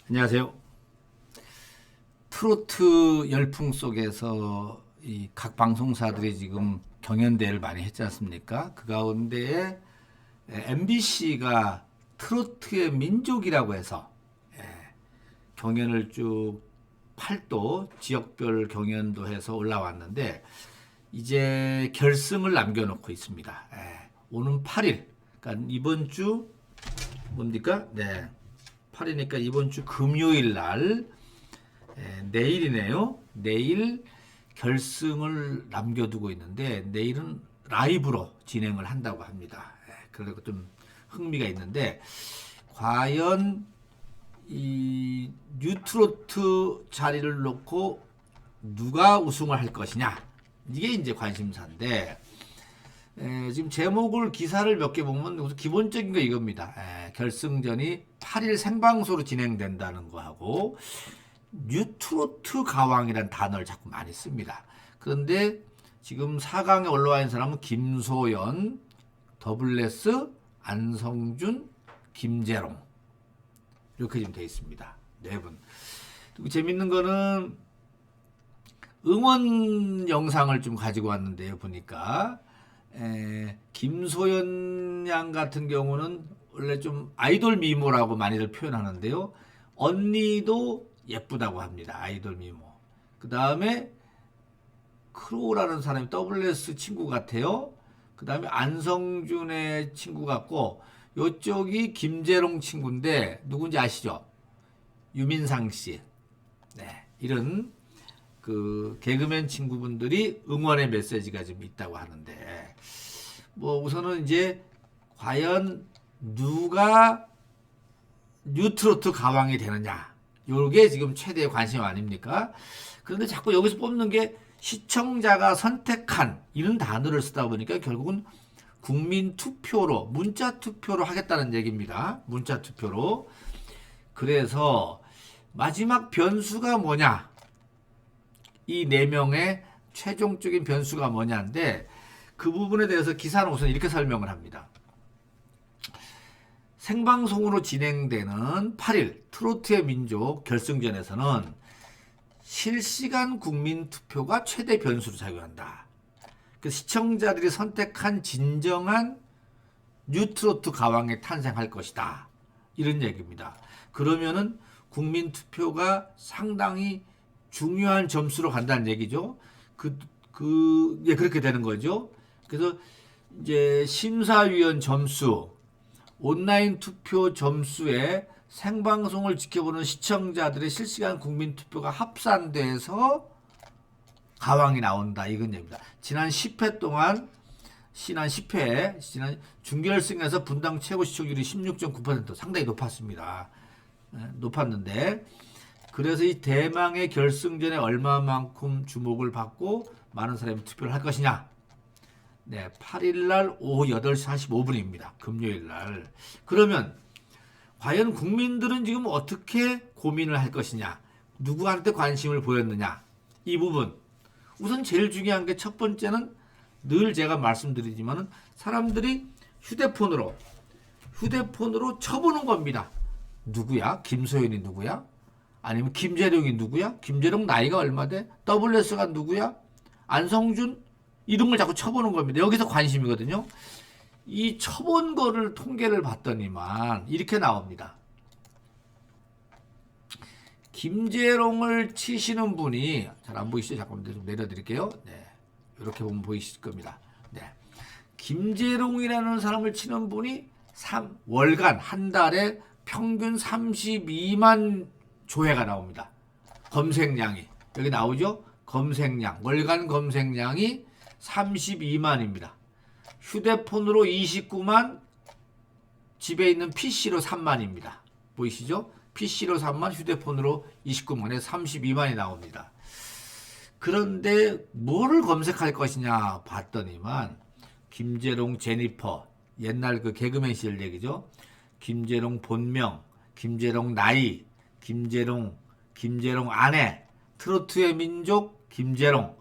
안녕하세요. 트로트 열풍 속에서 이 각 방송사들이 지금 경연대회를 많이 했지 않습니까? 그 가운데에 MBC가 트로트의 민족이라고 해서 경연을 쭉 8도 지역별 경연도 해서 올라왔는데 이제 결승을 남겨놓고 있습니다. 오는 8일, 그러니까 이번 주 뭡니까? 네, 8이니까 이번 주 금요일 날 내일이네요. 내일 결승을 남겨두고 있는데 내일은 라이브로 진행을 한다고 합니다. 그래서 좀 흥미가 있는데 과연 이 뉴트로트 자리를 놓고 누가 우승을 할 것이냐 이게 이제 관심사인데 지금 제목을 기사를 몇 개 보면 우선 기본적인 거 이겁니다. 결승전이 8일 생방송으로 진행된다는 거하고 뉴트로트 가왕이라는 단어를 자꾸 많이 씁니다. 그런데 지금 4강에 올라와 있는 사람은 김소연, 더블레스, 안성준, 김재롱 이렇게 지금 되어 있습니다. 네 분. 그리고 재밌는 거는 응원 영상을 좀 가지고 왔는데요. 보니까 김소연 양 같은 경우는 원래 좀 아이돌 미모라고 많이들 표현하는데요. 언니도 예쁘다고 합니다. 아이돌 미모. 그 다음에 크로우라는 사람이 WS 친구 같아요. 그 다음에 안성준의 친구 같고 요쪽이 김재롱 친구인데 누군지 아시죠? 유민상 씨. 네, 이런 그 개그맨 친구분들이 응원의 메시지가 좀 있다고 하는데 뭐 우선은 이제 과연 누가 뉴트로트 가왕이 되느냐 요게 지금 최대의 관심 아닙니까? 그런데 자꾸 여기서 뽑는 게 시청자가 선택한 이런 단어를 쓰다 보니까 결국은 국민 투표로 문자 투표로 하겠다는 얘기입니다. 문자 투표로. 그래서 마지막 변수가 뭐냐? 이 4명의 최종적인 변수가 뭐냐인데 그 부분에 대해서 기사는 우선 이렇게 설명을 합니다. 생방송으로 진행되는 8일 트로트의 민족 결승전에서는 실시간 국민 투표가 최대 변수로 작용한다. 그래서 시청자들이 선택한 진정한 뉴트로트 가왕이 탄생할 것이다. 이런 얘기입니다. 그러면은 국민 투표가 상당히 중요한 점수로 간다는 얘기죠. 그렇게 되는 거죠. 그래서 이제 심사위원 점수, 온라인 투표 점수에 생방송을 지켜보는 시청자들의 실시간 국민 투표가 합산돼서 가왕이 나온다. 이건 얘기입니다. 지난 10회 동안 지난 준결승에서 분당 최고 시청률이 16.9% 상당히 높았습니다. 높았는데 그래서 이 대망의 결승전에 얼마만큼 주목을 받고 많은 사람이 투표를 할 것이냐. 네, 8일날 오후 8시 45분입니다. 금요일날. 그러면 과연 국민들은 지금 어떻게 고민을 할 것이냐. 누구한테 관심을 보였느냐. 이 부분. 우선 제일 중요한 게 첫 번째는 늘 제가 말씀드리지만은 사람들이 휴대폰으로 쳐보는 겁니다. 누구야? 김소연이 누구야? 아니면 김재룡이 누구야? 김재룡 나이가 얼마 돼? WS가 누구야? 안성준? 이런 걸 자꾸 쳐보는 겁니다. 여기서 관심이거든요. 이 쳐본 거를 통계를 봤더니만 이렇게 나옵니다. 김재롱을 치시는 분이 잘 안 보이시죠? 잠깐만 좀 내려드릴게요. 네, 이렇게 보면 보이실 겁니다. 네, 김재롱이라는 사람을 치는 분이 월간 한 달에 평균 32만 조회가 나옵니다. 검색량이 여기 나오죠? 검색량 월간 검색량이 32만입니다. 휴대폰으로 29만, 집에 있는 PC로 3만입니다. 보이시죠? PC로 3만, 휴대폰으로 29만에 32만이 나옵니다. 그런데 뭐를 검색할 것이냐 봤더니만 김재롱 제니퍼, 옛날 그 개그맨 시절 얘기죠. 김재롱 본명, 김재롱 나이, 김재롱 아내, 트로트의 민족 김재롱,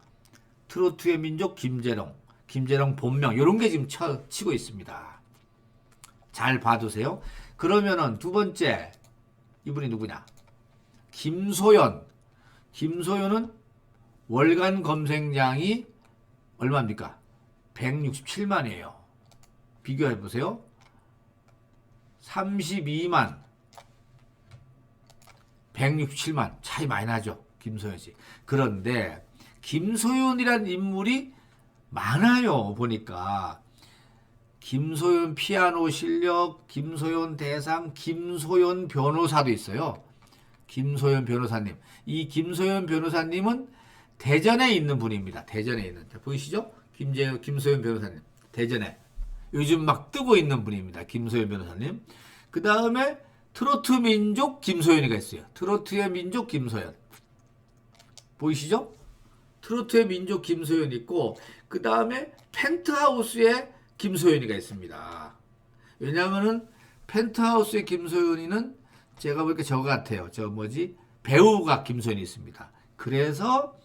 트로트의 민족 김재롱 본명 이런 게 지금 치고 있습니다. 잘 봐두세요. 그러면은 두 번째 이분이 누구냐? 김소연은 월간 검색량이 얼마입니까? 167만이에요. 비교해 보세요. 32만, 167만 차이 많이 나죠. 김소연 씨. 그런데 김소연이란 인물이 많아요. 보니까 김소연 피아노 실력, 김소연 대상, 김소연 변호사도 있어요. 김소연 변호사님. 이 김소연 변호사님은 대전에 있는 분입니다. 대전에 있는. 보이시죠? 김소연 변호사님. 대전에. 요즘 막 뜨고 있는 분입니다. 김소연 변호사님. 그 다음에 트로트 민족 김소연이가 있어요. 트로트의 민족 김소연. 보이시죠? 트로트의 민족 김소연 있고, 그 다음에 펜트하우스의 김소연이가 있습니다. 왜냐하면은 펜트하우스의 김소연이는 제가 보니까 저거 같아요. 저 뭐지? 배우가 김소연이 있습니다. 그래서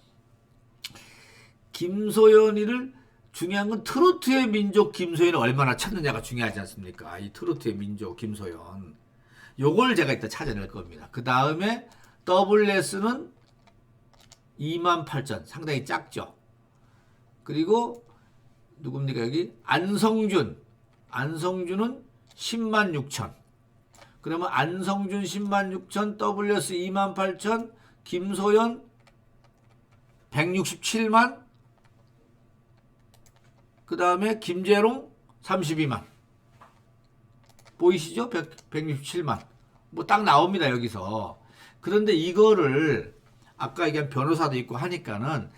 김소연이를 중요한 건 트로트의 민족 김소연을 얼마나 찾느냐가 중요하지 않습니까? 이 트로트의 민족 김소연. 요걸 제가 이따 찾아낼 겁니다. 그 다음에 WS는 28,000 상당히 작죠. 그리고 누굽니까 여기 안성준은 106,000. 그러면 안성준 106,000, WS 28,000, 김소연 167만, 그 다음에 김재롱 32만. 보이시죠? 167만. 뭐 딱 나옵니다, 여기서. 그런데 이거를 아까 얘기한 변호사도 있고 하니까는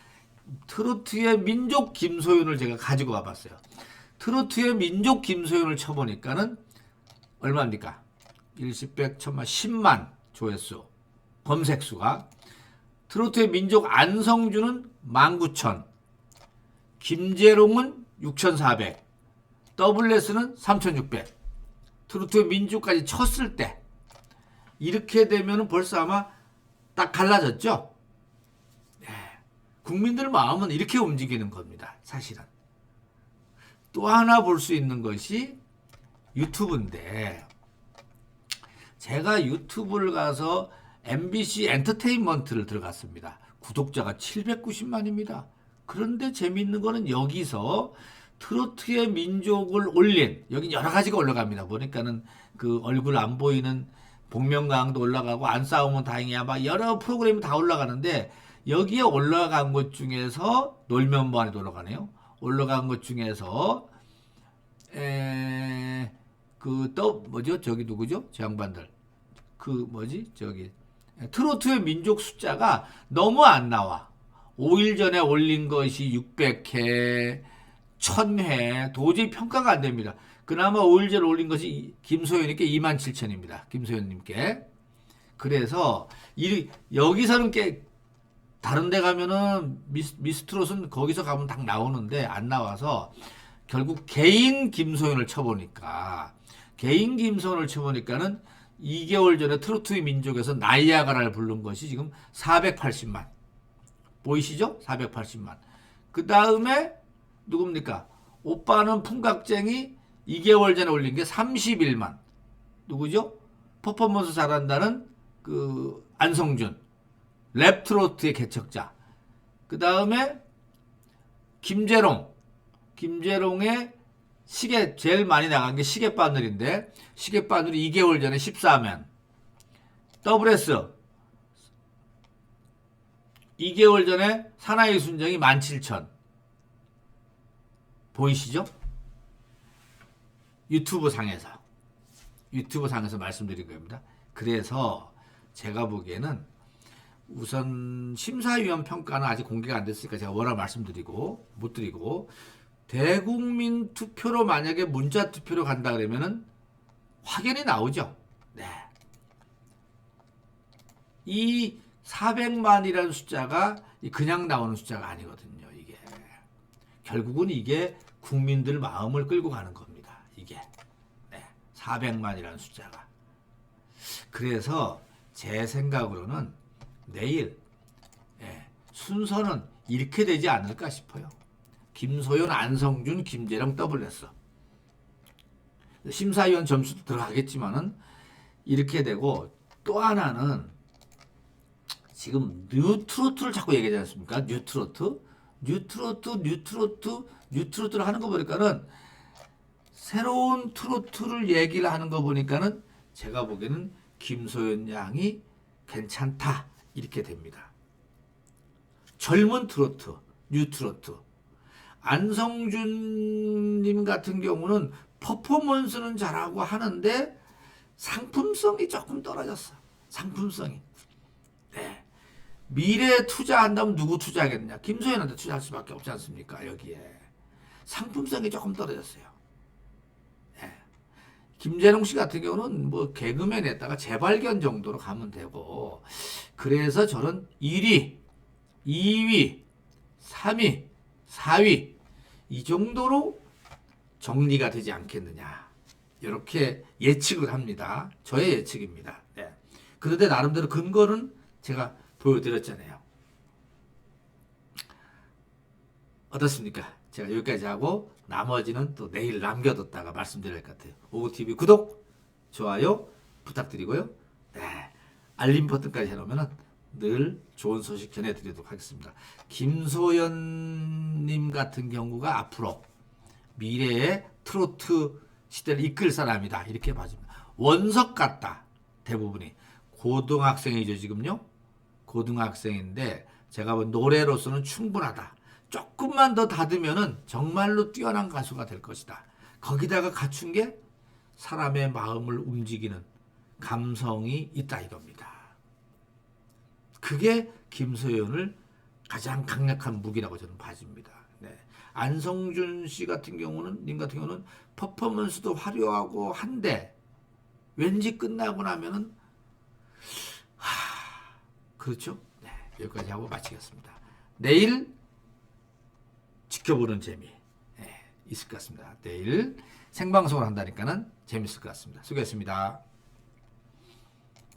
트로트의 민족 김소연을 제가 가지고 와봤어요. 트로트의 민족 김소연을 쳐보니까는 얼마입니까? 일십100 천만 10만 조회수, 검색수가. 트로트의 민족 안성준은 19,000, 김재롱은 6,400, WS는 3,600. 트로트의 민족까지 쳤을 때 이렇게 되면 벌써 아마 딱 갈라졌죠? 네. 국민들 마음은 이렇게 움직이는 겁니다. 사실은. 또 하나 볼 수 있는 것이 유튜브인데, 제가 유튜브를 가서 MBC 엔터테인먼트를 들어갔습니다. 구독자가 790만입니다. 그런데 재미있는 거는 여기서 트로트의 민족을 올린, 여기 여러 가지가 올라갑니다. 보니까는 그 얼굴 안 보이는 복면가왕도 올라가고 안 싸우면 다행이야 막 여러 프로그램이 다 올라가는데, 여기에 올라간 것 중에서 놀면 뭐하니도 올라가네요. 올라간 것 중에서 뭐죠? 저기 누구죠? 저 양반들. 그 뭐지? 저기 트로트의 민족 숫자가 너무 안 나와. 5일 전에 올린 것이 600회, 1000회, 도저히 평가가 안 됩니다. 그나마 5일 전에 올린 것이 김소연님께 27,000입니다. 김소연님께. 그래서 여기서는 다른 데 가면은 미스트롯은 거기서 가면 딱 나오는데 안 나와서 결국 개인 김소연을 쳐보니까는 2개월 전에 트로트의 민족에서 나이아가라를 부른 것이 지금 480만. 보이시죠? 480만. 그 다음에 누굽니까? 오빠는 풍각쟁이 2개월 전에 올린 게 31만. 누구죠? 퍼포먼스 잘한다는 그 안성준. 랩 트로트의 개척자. 그 다음에 김재롱의 시계 제일 많이 나간 게 시계바늘인데, 시계바늘이 2개월 전에 14만. WS 2개월 전에 사나이 순정이 17,000. 보이시죠? 유튜브 상에서 말씀드린 겁니다. 그래서 제가 보기에는 우선 심사위원 평가는 아직 공개가 안 됐으니까 제가 뭐라 못 드리고, 대국민 투표로 만약에 문자 투표로 간다 그러면은 확연히 나오죠. 네. 이 400만이라는 숫자가 그냥 나오는 숫자가 아니거든요. 이게 결국은 이게 국민들 마음을 끌고 가는 겁니다. 이게 400만이라는 숫자가. 그래서 제 생각으로는 내일 순서는 이렇게 되지 않을까 싶어요. 김소연, 안성준, 김재령 WS. 심사위원 점수도 들어가겠지만은 이렇게 되고, 또 하나는 지금 뉴트로트를 자꾸 얘기하지 않습니까? 뉴트로트, 뉴트로트를 하는 거 보니까는 새로운 트로트를 얘기를 하는 거 보니까는 제가 보기에는 김소연 양이 괜찮다 이렇게 됩니다. 젊은 트로트, 뉴트로트. 안성준님 같은 경우는 퍼포먼스는 잘하고 하는데 상품성이 조금 떨어졌어. 상품성이. 네. 미래에 투자한다면 누구 투자하겠느냐? 김소연한테 투자할 수밖에 없지 않습니까? 여기에. 상품성이 조금 떨어졌어요. 네. 김재롱 씨 같은 경우는 뭐 개그맨에다가 재발견 정도로 가면 되고, 그래서 저는 1위, 2위, 3위, 4위 이 정도로 정리가 되지 않겠느냐. 이렇게 예측을 합니다. 저의 예측입니다. 네. 그런데 나름대로 근거는 제가 보여드렸잖아요. 어떻습니까? 제가 여기까지 하고 나머지는 또 내일 남겨뒀다가 말씀드릴 것 같아요. 오고TV 구독, 좋아요 부탁드리고요. 네. 알림 버튼까지 해놓으면 늘 좋은 소식 전해드리도록 하겠습니다. 김소연님 같은 경우가 앞으로 미래의 트로트 시대를 이끌 사람이다. 이렇게 봐줍니다. 원석 같다. 대부분이. 고등학생이죠, 지금요. 고등학생인데 제가 본 노래로서는 충분하다. 조금만 더 다듬으면은 정말로 뛰어난 가수가 될 것이다. 거기다가 갖춘 게 사람의 마음을 움직이는 감성이 있다 이겁니다. 그게 김소연을 가장 강력한 무기라고 저는 봐집니다. 네. 안성준 씨 같은 경우는, 님 같은 경우는 퍼포먼스도 화려하고 한데 왠지 끝나고 나면은 그렇죠? 네. 여기까지 하고 마치겠습니다. 내일 지켜보는 재미 있을 것 같습니다. 내일 생방송을 한다니까는 재밌을 것 같습니다. 수고했습니다.